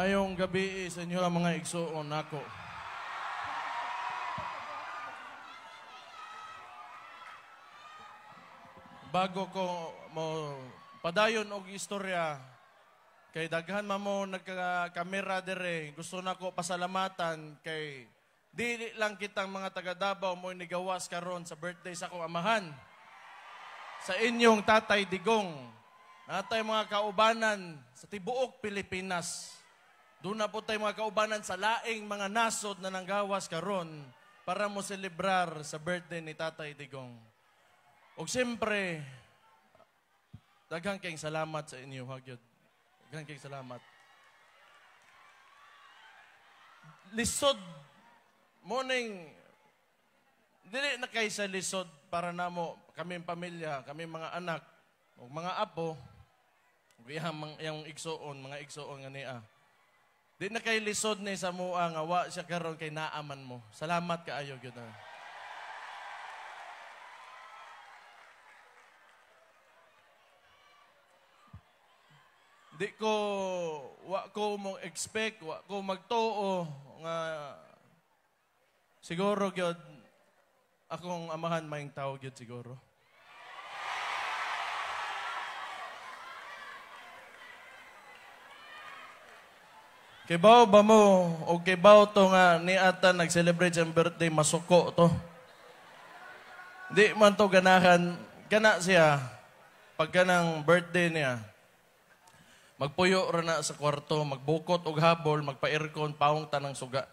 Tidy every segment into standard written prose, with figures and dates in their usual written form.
Mayong gabi sa inyo ang mga igsoon nako. Bago ko mo padayon og istorya kay daghan mamo nagka-kamera dire, gusto nako pasalamatan kay dili lang kitang mga taga Davao mo nigawas karon sa birthday sa akong amahan. Sa inyong Tatay Digong, natay mga kaubanan sa tibuok Pilipinas. Doon na po tayo mga kaubanan sa laing mga nasod na nanggawas karon para mo celebrar sa birthday ni Tatay Digong. O siyempre, daghang kayong salamat sa inyo, hagyod. Daghang kayong salamat. Lisod, morning, dili na kayo sa lisod para namo, kami pamilya, kami mga anak, o mga apo, yung igsoon, mga igsoon nga niya. Di na kay lisod ni sa mua nga wa siya karon kay naaman mo. Salamat kaayo gyud na. Di ko wa ko mo expect, wa ko magtuo nga siguro gyud akong amahan maing tao gyud siguro. Kibaw ba mo o kibaw to nga ni ata nag-celebrate siyang birthday, masuko to. Di man to ganahan, gana siya, pagka ng birthday niya, magpuyo ra na sa kwarto, magbukot og habol, magpa-aircon, paong tanang suga.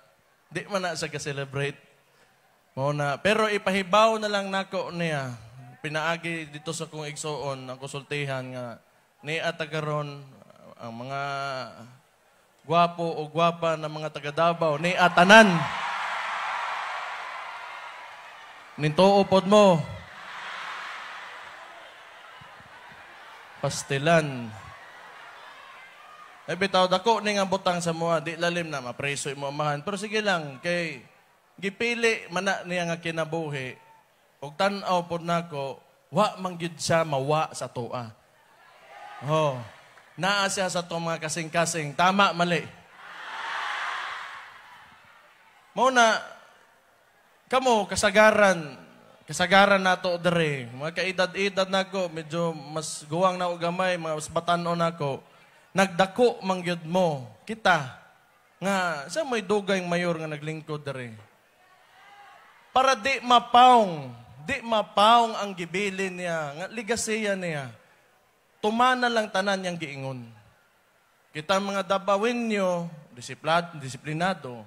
Di man na siya ka-celebrate. Muna. Pero ipahibaw na lang nako niya, pinaagi dito sa kong igsoon, ang konsultihan nga, ni ata karon ang mga gwapo o gwapa ng mga taga Davao ni atanan. Nintuo pod mo. Pastilan. Bitaw dako ni nga butang sa mua, di lalim na mapreso mo amahan. Pero sige lang kay gipili man na niya nga kinabuhi. Og tan-aw pod nako, wa man gyud siya mawa sa tuwa. Oh. Naa siya sa itong mga kasing-kasing. Tama, mali. Mauna, kamo, kasagaran nato dere. Mga kaedad-edad nako, medyo mas guwang na o gamay, mas batanon nako. Nagdako mangyod mo. Kita, nga, sa may dugay mayor nga naglingkod dere. Para di mapaong ang gibilin niya, nga ligasiya niya. Tumana lang tanan niyang giingon. Kita mga Dabawin nyo, disiplinado,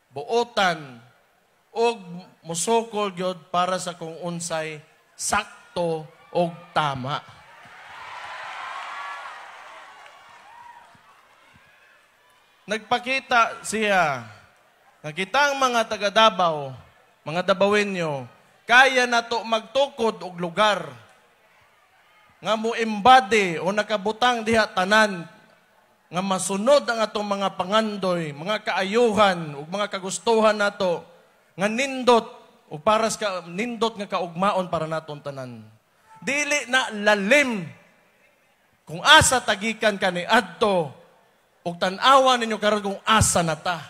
buotan, og musukol gyud para sa kung unsay sakto og tama. Nagpakita siya, nakitang mga taga Davao, mga Dabawin nyo, kaya na to magtukod og lugar nga mo embody o nakabutang diha tanan nga masunod ang atong mga pangandoy, mga kaayuhan ug mga kagustuhan nato nga nindot o paras ka nindot nga kaugmaon para naton tanan. Dili na lalim kung asa tagikan kani adto ug tan-awan ninyo karon kung asa na ta.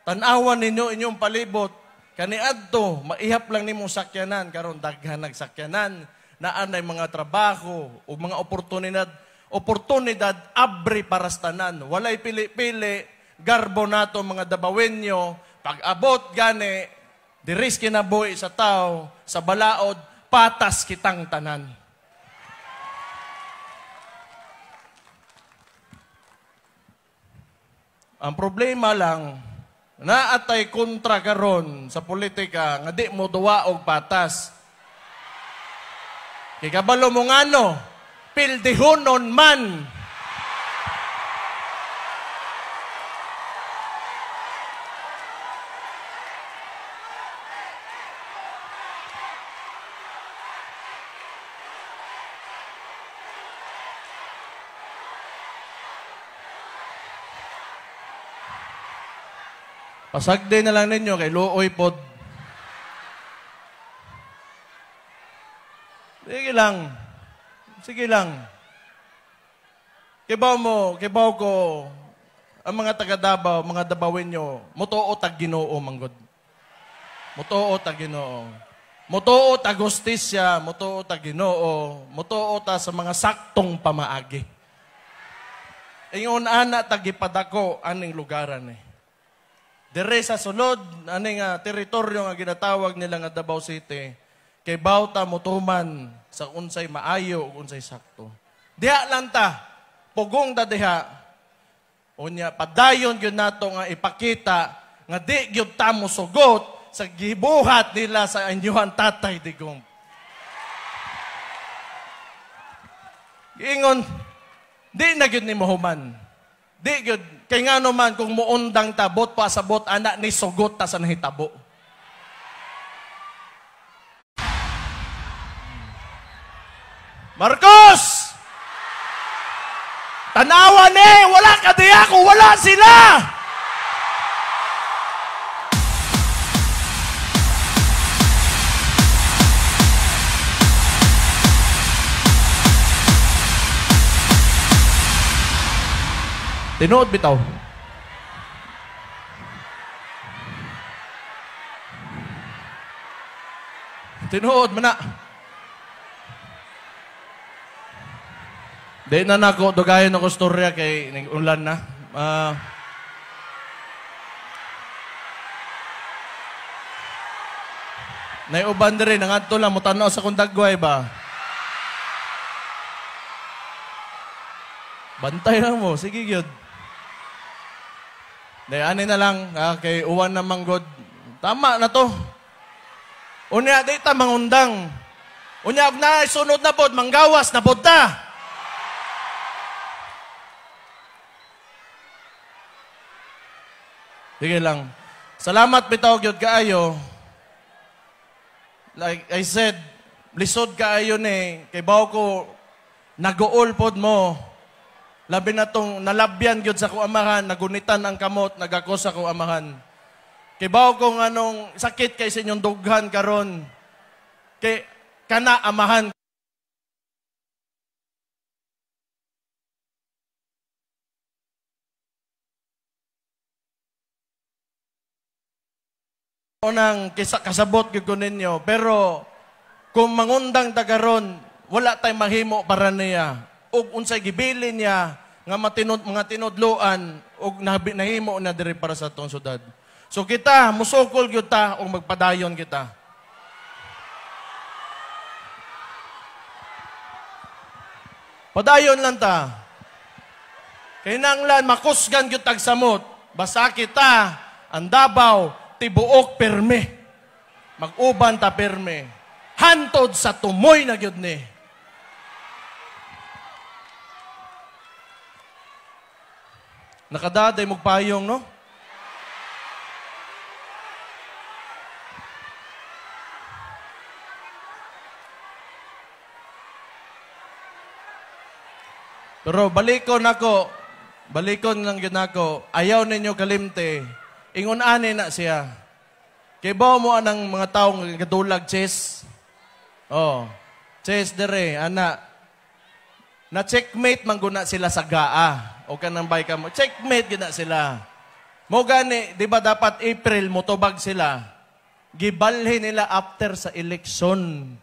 Tan-awan ninyo inyong palibot kani adto maihap lang nimong sakyanan karon daghan nagsakyanan. Naanay mga trabaho o mga oportunidad abri para sa tanan. Walay pili-pili, garbo nato mga Dabawenyo, pag-abot gani, diris kinabuhi sa tao, sa balaod, patas kitang tanan. Ang problema lang, naatay kontra karon sa politika, nga di mo duwa og patas. Kay kabalo mo nga no, pildihunon man. Pasagdi na lang ninyo kay luoy pod. Sige lang. Kibaw ko, ang mga taga Davao, mga Dabawenyo, mutuo tag Ginoo manggod. Mutuo tag Ginoo. Mutuo tag hustisya, mutuo tag Ginoo, mutuo ta sa mga saktong pamaagi. Ingon ana tag gipadako aning lugaran eh. Dire sa sulod aning teritoryo nga ginatawag nila nga Davao City, kay bawta mutuman sa unsay maayo ug unsay sakto. Diha lang ta, pugong da diha. Unya padayon gyud nato nga ipakita nga di gyud ta mosugot sa gibuhat nila sa inyuhan tatay digong. Giingon, di na gyud ni mohuman. Di gyud kay ngano man kung muundang tabot pa sa bot anak ni sugot ta sa nahitabo. Marcos! Tanawa ni, wala ka diya kung wala sila! Tinuod bitaw. Tinuod man na. Di na nako dugayon ako storya kay ulan na. Naiuban rin, nangadto lang, mutanaw sa kundagway ba? Bantay lang mo, sige gyud. Di, ani na lang, kay uwan na manggod. Tama na to. Unya, di ta mangundang. Unya, na sunod na pod, manggawas na pod ta. Sige lang. Salamat bitaw gyud kaayo. Like I said, lisod kaayo ni kay bawo ko naguol pod mo. Labi na tong nalabyan gyud sa ko amahan, nagunitan ang kamot, nagako sa ko amahan. Kay bawo ko anong sakit kay sa inyong dughan karon. Kay kana amahan nang kasabot gyud ko ninyo, pero kung mangundang tagaron wala tay mahimo para niya ug unsay gibilin niya nga mga tinudloan ug nahimo na diri para sa tong syudad. So kita musukol gyud ta ug magpadayon kita. Padayon lang ta. Kinahanglan makusgan gyud tag samot. Basta kita ang Davao tibuok perme. Mag-uban ta perme. Hantod sa tumoy na gyud ni. Nakadaday mong payong, no? Pero balikon lang yun ako, ayaw ninyo kalimte, ingon ani na siya. Kay bawa mo anang mga taong kadulag, Ches. Oh, Ches dere, ana. Na-checkmate man guna sila sa GAA. O kanang bay ka mo. Checkmate gina sila. Mo gani, di ba dapat April motobag sila? Gibalhin nila after sa eleksyon.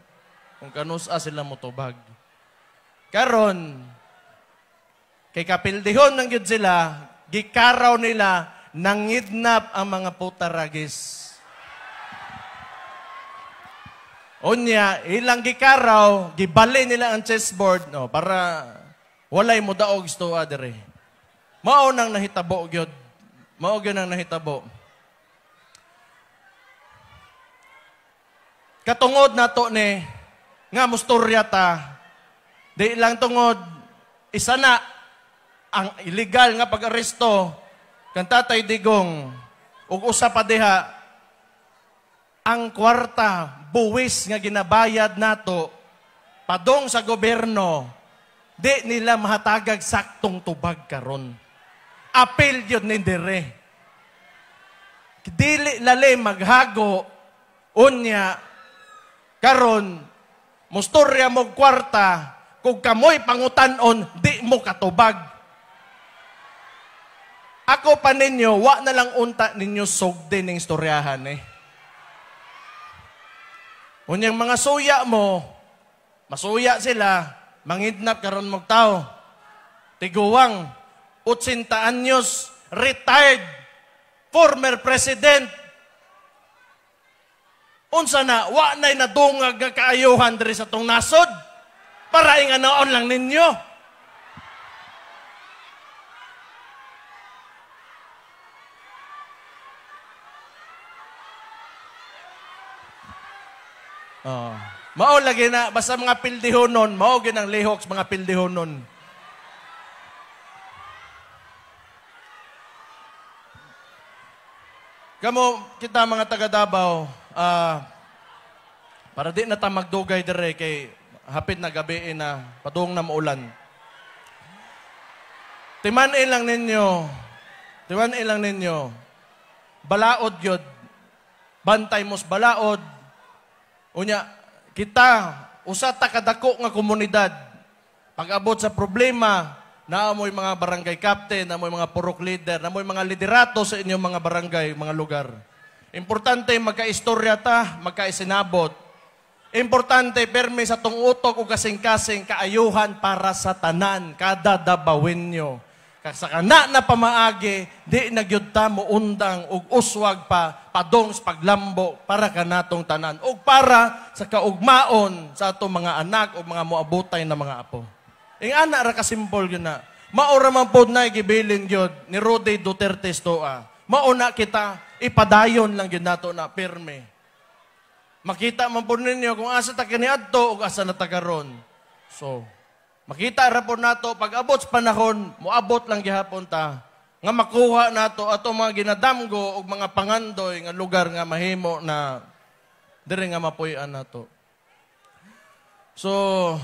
Kung kanusa sila motobag. Karon, kay kapildihon ng yun sila, gikaraw nila, nangidnap ang mga putaragis. Unya, ilang gikaraw, gibali nila ang chessboard, no, para walay mo daog isto adere. Mao nang nahitabo gyud. Mao gyud nang nahitabo. Katungod nato ni nga mustorya ta. Di lang tungod isa na ang illegal nga pag-aresto kan Tatay Digong ug usa pa diha ang kwarta buwis nga ginabayad nato padong sa gobyerno di nila mahatagag saktong tubag karon. Apil yun ni dire. Dili lali maghago unya karon mustorya mo kwarta kung kamoy pangutan-on di mo katubag. Ako pa ninyo, wa na lang unta ninyo sugdi ning istoryahan eh. Unyang mga suya mo, masuya sila, mangidnap karon mong tao. Tiguwang, 80 anyos, retired, former president. Unsa na, wa na'y nadungag nga kaayuhan diri sa tong nasod. Para inganaon lang ninyo. Oh. Mao lagi na, basta mga pildihonon, mao ginang lihok sa mga pildihonon. Kamo, kita mga taga Davao, para di na ta magdugay dire kay hapit na gabi na padung na maulan. Timan-in lang ninyo, balaod yun, bantay mos balaod, unya, kita, usa ta kadako nga komunidad, pag-abot sa problema, naamoy mga barangay captain, naamoy mga purok leader, naamoy mga liderato sa inyong mga barangay, mga lugar. Importante magkaistorya ta, magkaisinabot. Importante permi sa tong utok o kasing-kasing kaayuhan para sa tanan, kada Davaoenyo. Sa kana na pamaagi, di nagyud ta mo undang ug uswag pa padong sa paglambo para kanatong tanan ug para sa kaugmaon sa atong mga anak ug mga moabutay na mga apo. Ing ana ra ka simple gyud na. Mao ra man pod na gibilin gyud ni Rody Duterte stoa. Mao na kita ipadayon lang gyud nato na pirme. Makita man po ninyo kung asa ta kaniadto ug asa na ta karon. So, makita ra po nato pag abot sa panahon, moabot lang gihapon ta nga makuha nato ato mga ginadamgo ug mga pangandoy nga lugar nga mahimo na diri nga mapuy-an nato. So,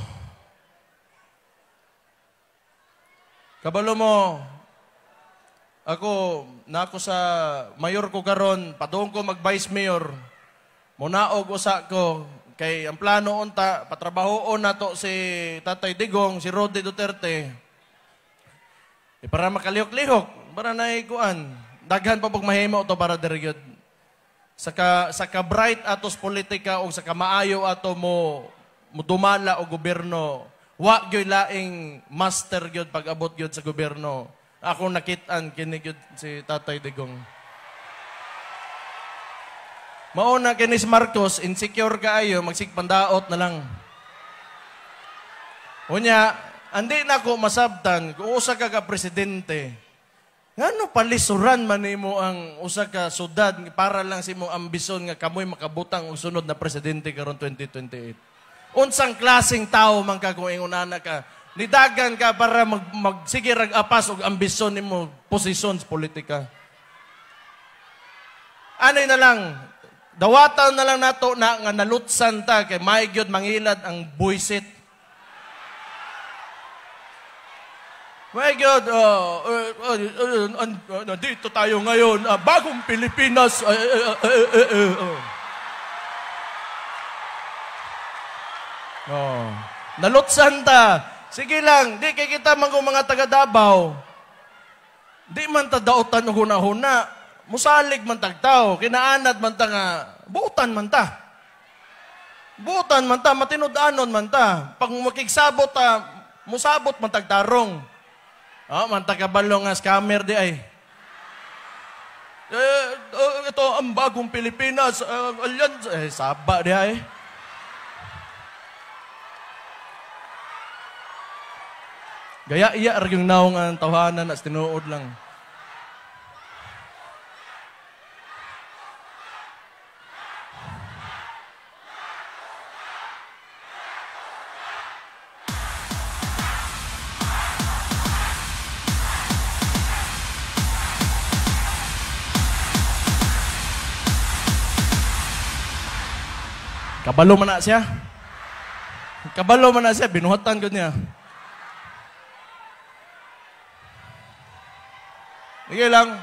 kabalo mo, ako sa mayor ko karon, padung ko mag vice mayor. Munaog usa ko kay ang plano unta patrabahoon nato si Tatay Digong, si Rody Duterte. Para makalihok-lihok, para naikuan. Daghan pa pag mahimo to para diri gyud. Sa ka bright atos politika o sa kamaayo ato mo dumala o gobyerno. Wa gyud laing master gyud pag abot gyud sa gobyerno. Ako nakit-an kini gyud si Tatay Digong. Mauna kini si Marcos, insecure kaayo, magsigpandaot na lang. Unya, andi na ko masabtan kung usa ka presidente. Ngano palisuran man nimo ang usa ka syudad para lang sa imong ambisyon nga kamoy makabutang og sunod na presidente karon 2028. Unsang klaseng tao man ka kung ingon ana ka, nidagan ka para magsige rag apas og ambisyon nimo posisyon sa politika. Anay na lang, dawatan na lang nato na nga nalutsan ta kay may gyud mangilad ang buisit. May gyud nandito tayo ngayon, bagong Pilipinas. Nalutsan ta. Sige lang, di kay kita mga taga Davao. Di man ta daotan og hunahuna. Musalig man tagtao, kinaanad man ta nga, buutan man ta. Buutan man ta, matinud-anon man ta. Pag makigsabot ta, musabot man tagtarong. Man tagabalong nga scammer di ay. Ito ang bagong Pilipinas. Saba di ay. Gaya iya yung naong ang tawanan at tinuod lang. Kabalo man na siya. Kabalo man na siya, binuhatan ko niya. Sige lang.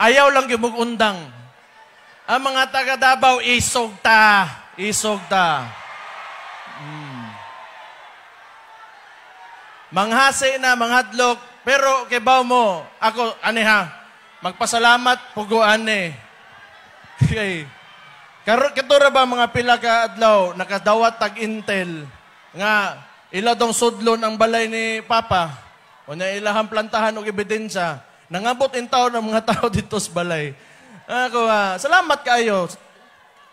Ayaw lang yung undang. Ang mga taga Davao, isog ta. Isog ta. Manghasi na, manghadlok, pero kay baw mo, ako, ani ha, magpasalamat, pugo ani. Okay. Katura ba mga pila ka adlaw, nakadawat tag intel, nga ila dong sudlon ang balay ni Papa, o na ilahang plantahan o ebidensya, nangabot in taon ng mga tao dito sa balay. Ako, salamat kayo.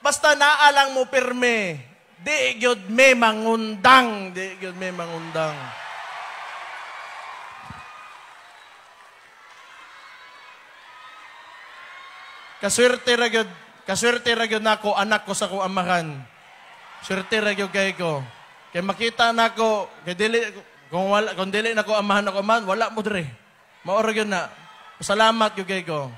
Basta naalang mo pirme, di gyud may mangundang, di gyud may mangundang. Kaswerte ra gyud nako anak ko sa ko amahan. Swerte ra gyud kay ko. Kay makita nako, kay dili kung dili nako amahan ako man, wala mo dire. Mao ra gyud na. Pasalamat gyud kay ko.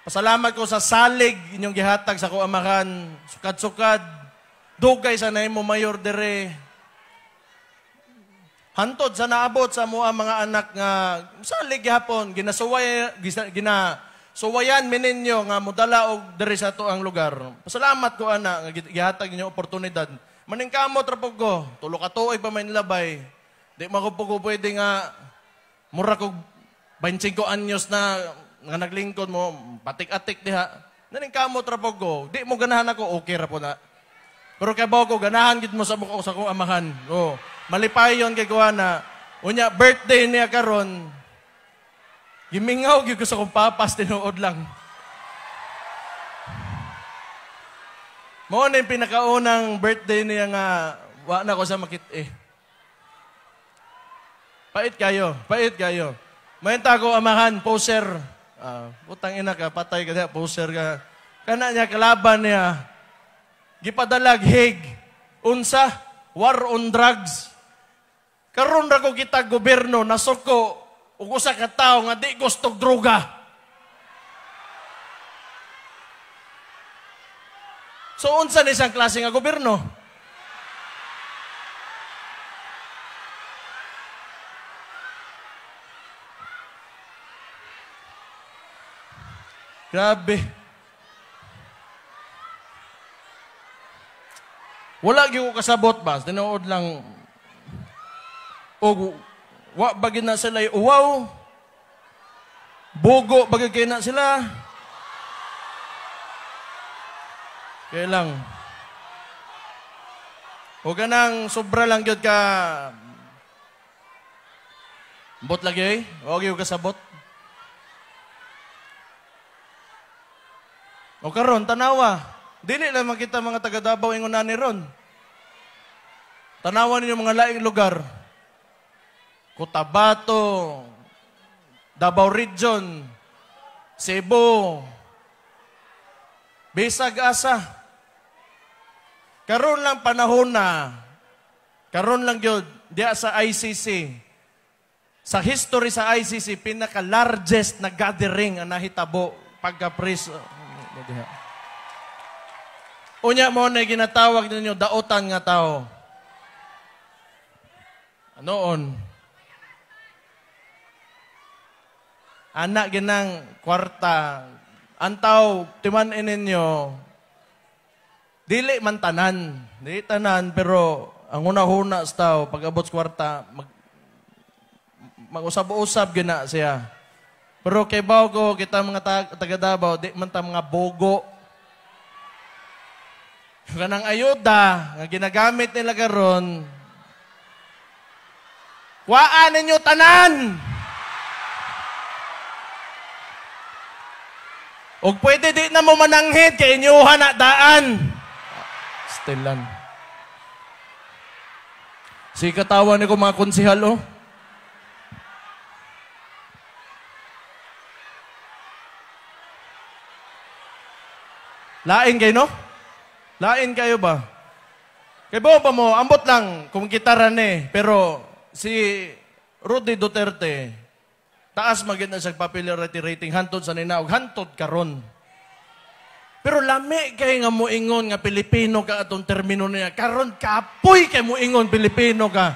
Pasalamat ko sa salig inyong gihatag sa ko amahan, sukad-sukad. Dugay sa nay mo mayor dire. Hantod sa naabot sa mga anak nga salig gihapon, suwayan mininyo nga mudala og diri sa to ang lugar. Pasalamat ko ana nga gihatag ninyo oportunidad. Maningkamot ra pug ko, tulo ka tuig pa may nilabay. Di makupo ko pwede nga mura kog 25 anyos na nga naglingkod mo, patik-atik diha. Naningkamot ra pug ko, di mo ganahan ako, okay ra po na. Pero kay bawo ko ganahan gid mo sa buko sa kong amahan. Oh, malipayon kay kuana. Unya birthday niya karon. Gimingaw gyud ko sa kong papas tinuod lang. Mao na yung pinakaunang birthday niya nga wa na ko sa makit Pait kayo. Mayenta ko amahan, poser. Putang ina ka, patay ka, poser ka. Kana niya kalaban niya. Gipadalag Hague. Unsa? War on drugs. Karon ra ko kita gobyerno nasuko ug usa ka tawo nga di gusto droga. So unsa ni isang klase nga gobyerno? Grabe. Wala gyud ko kasabot ba? Tinuod lang o wa bagid na sila uwaw. Bugo bagid kay na sila. Kaya lang. O ganang sobra lang gyud ka bot lagi, o gyud kasabot. O karon tanawa. Dili lang makita mga taga Davao ingon na ni ron. Tanawan ninyo mga laing lugar. Cotabato, Davao Region, Cebu, Bisag asa. Karon lang panahon na, karon lang yun, diya sa ICC. Sa history sa ICC, pinaka-largest na gathering ang nahitabo pagka-pris. Unya mo na ginatawag ninyo, daotan nga tao. Anoon? Anak ginang kwarta. Antaw, timanin ninyo, dili man tanan. Dili tanan, pero ang una-huna sa tao, pag-abot sa kwarta, mag-usab-usab gina siya. Pero kay Bago, kita mga taga-Davao, di man ta mga bogo. Kanang ayuda, nga ginagamit nila karon, kuhaan ninyo tanan! O pwede di na mo mananghid kay inyuhan na daan. Stilan. Si katawan ni ko mga konsihal, oh. Lain kayo, no? Lain kayo ba? Kay ba mo, ambot lang kung gitara ni. Pero si Rudy Duterte, taas magid na sa popularity rating hantod sa ninaog, hantod karon. Pero lami kay nga moingon nga Pilipino ka atong termino niya. Karon kapoy kay moingon Pilipino ka.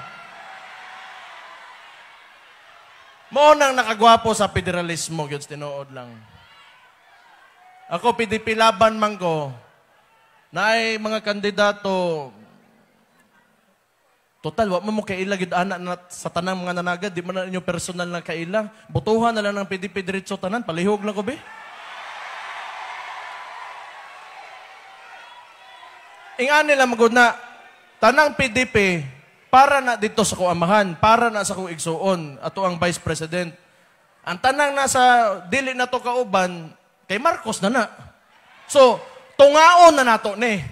Mo nang nakagwapo sa federalismo gyud tinuod lang. Ako PDP laban man ko. Naay mga kandidato Total, wa mo kaila gid ana na sa tanang mga nanagad, di man na inyo personal na kaila. Butuhan na lang ng PDP diretso tanan, palihog lang ko be. Ingan nila magud na tanang PDP para na dito sa kuamahan, para na sa kong igsuon ato ang Vice President. Ang tanang nasa dili na to kauban kay Marcos na. So, tungaon na nato ni.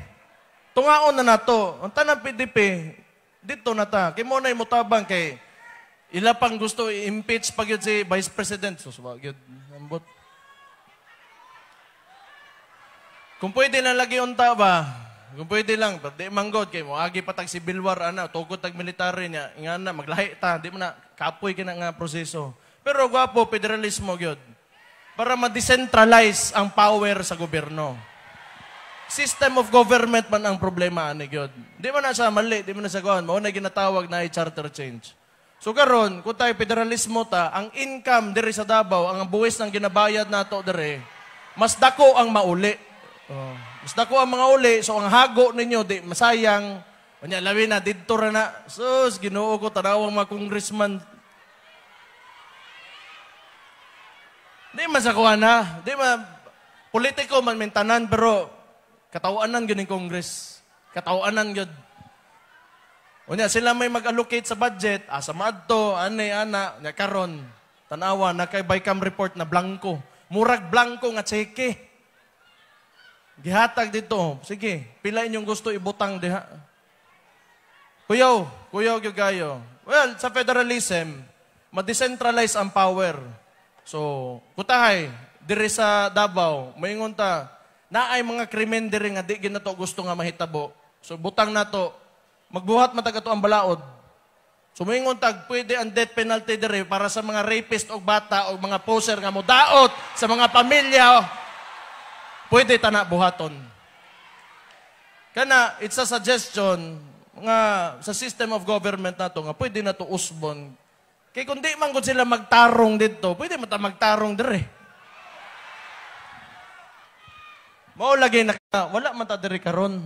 Tungaon na nato. Ang tanang PDP dito na ta. Kay mo na imutabang kay ila pang gusto i-impeach pag yun si Vice President. So, yun, ambot. Kung pwede na lagi unta ba, kung pwede lang, di manggod kay mo agi patag si Bilwar ana, tugod tag military niya, nga na maglahi ta, di mo na kapoy kina nga proseso. Pero gwapo federalismo gyud. Para ma-decentralize ang power sa gobyerno. System of government man ang problema ani gyud. Di man na sa mali, di man na sa kuan, mao na ginatawag na charter change. So karon, kung tayo federalismo ta, ang income diri sa Davao, ang buwis ng ginabayad nato diri, mas dako ang mauli. Mas dako ang mga uli, so ang hago ninyo, di masayang, kanya lawi na, dito ra na, sus, ginoo ko, tanawang mga congressman. Di masakuha na, di ma, politiko man mintanan, pero katawanan yun yung Congress. Katawanan yun. Kanya sila may mag-allocate sa budget, sa madto, ana, karon, tanawa, na kay Bicam report na blanco. Murag blanco nga tseke. Gihatag dito. Sige, pila inyong gusto ibutang diha. Kuyaw yung gayo. Well, sa federalism, ma-decentralize ang power. So, kutahay, diri sa Davao, maingon ta, naay mga krimen diri nga di ginato gusto nga mahitabo. So, butang nato, magbuhat matag ato ang balaod. So, maingon tag, pwede ang death penalty diri para sa mga rapist o bata o mga poser nga mudaot sa mga pamilya. Pwede ta na buhaton. Kana, it's a suggestion nga sa system of government nato nga pwede na to usbon. Kay kung di man gud sila magtarong dito, pwede man ta magtarong dire. Mao lagi na wala man ta dire karon.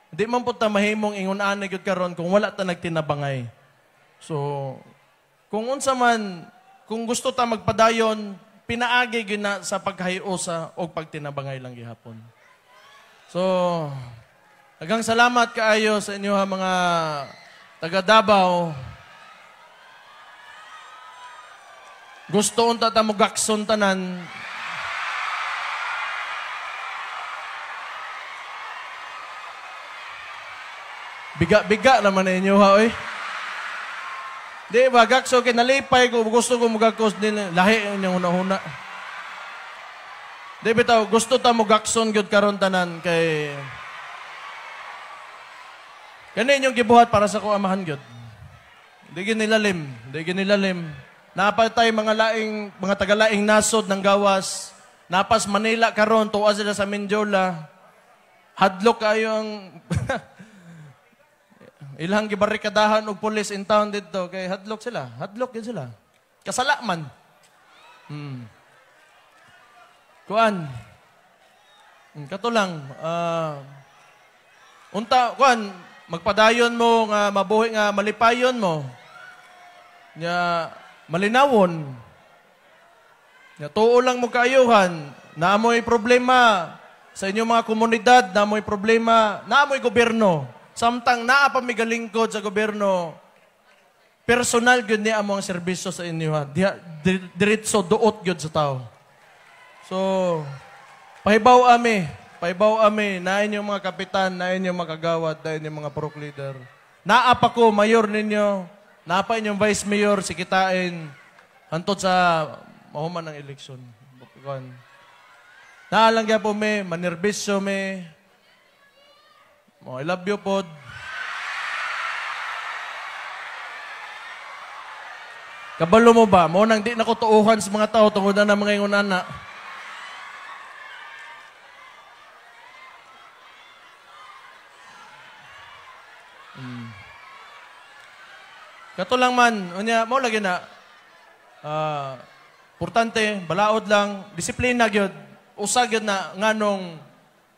Di man pud ta mahimong ingon-ana gyud karon kung wala ta nagtinabangay. So, kung unsa man, kung gusto ta magpadayon, pinaagi gyud na sa paghahiusa o pagtinabangay lang gihapon. So, daghang salamat kaayo sa inyo ha mga taga Davao. Gusto unta ta mo gakson tanan. Biga naman ninyo ha, oy. Di ba, gakso, kinalipay ko, gusto ko magakos din, lahi yung una-una. Di bitaw, gusto ta mo gakson gyud karon tanan, kay kanin yung gibuhat para sa kuamahan gyud. Di ginilalim. Napatay mga tagalaing nasod ng gawas, napas Manila karon, tuwa sila sa Mindiola, hadlok kayo ang ilang gibarikadahan og pulis in town dito kay hadlok yun sila. Kasala man. Kuan. Kato lang kuan magpadayon mo nga mabuhi nga malipayon mo. Nya malinawon. Nya tuo lang mo kaayuhan, naamoy problema sa inyong mga komunidad, naamoy problema, naamoy gobyerno. Samtang naa pa migalingkod sa gobyerno, personal gyud niya ang mga serbisyo sa inyo ha. Diretso duot gyud sa tao. So, pahibaw ami, na inyong mga kapitan, na inyong mga kagawad, na inyong mga prok leader. Naa pa ko, mayor ninyo, naa pa inyong vice mayor, sikitain, hantod sa mahuman ng eleksyon. Naalang kaya po manerbisyo I love you, pod. Kabalo mo ba? Mo nang di na ko tuuhan sa mga tao tungod na mga ingon ana. Kato lang man, unya mo lagi na. Importante, balaod lang, disiplina gyud. Usa gyud na nganong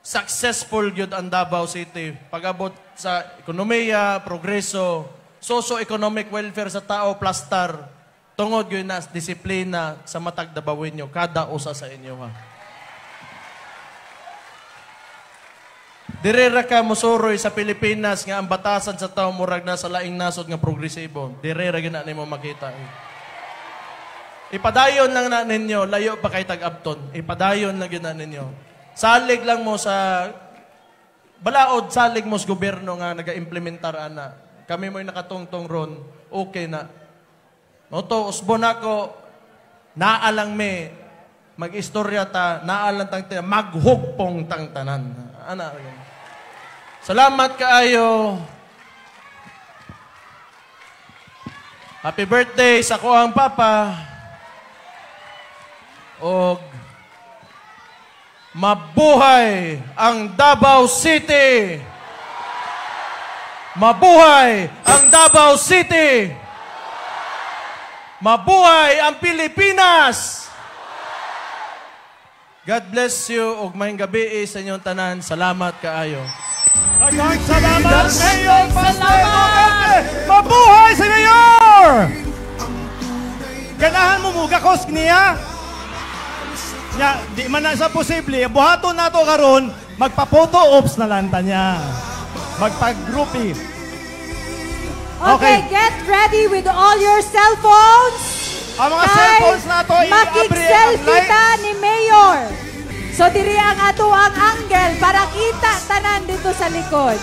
successful gyud ang Davao City pag-abot sa ekonomiya, progreso. socio-economic welfare sa tao plastar tungod yun na disiplina sa matag dabawin nyo kada usa sa inyo ha. Dire ra ka mosuroy sa Pilipinas nga ang batasan sa tao murag na sa laing nasod nga progresibo. Dire ra gyud na nimo makita. Ipadayon lang na ninyo, layo pa kay tag-abton. Ipadayon lang gyud na ninyo. Salig lang mo sa balaod, salig mo sa gobyerno nga naga-implementar ana. Kami mo'y nakatungtong ron, okay na. Oto, usbon ako, naalang me, mag-istorya ta, naalang tang tanan, maghugpong tang tanan. Ana, salamat kaayo. Happy birthday sa kuang papa. Og mabuhay ang Davao City! Mabuhay ang Davao City! Mabuhay ang Pilipinas! God bless you ug maayong gabi sa inyong tanan. Salamat kaayo. Daghang salamat, Mayor Pastor! Mabuhay si Mayor! Ganahan mo mo gakos niya? Nya, di man na sa posible, buhaton nato karon, magpa-photo ops na lanta niya. Magpag-groupie. Okay, get ready with all your cell phones. Ang mga cellphones nato makik-selfie ta ni Mayor. So diri ang ato ang angle para kita tanan dito sa likod.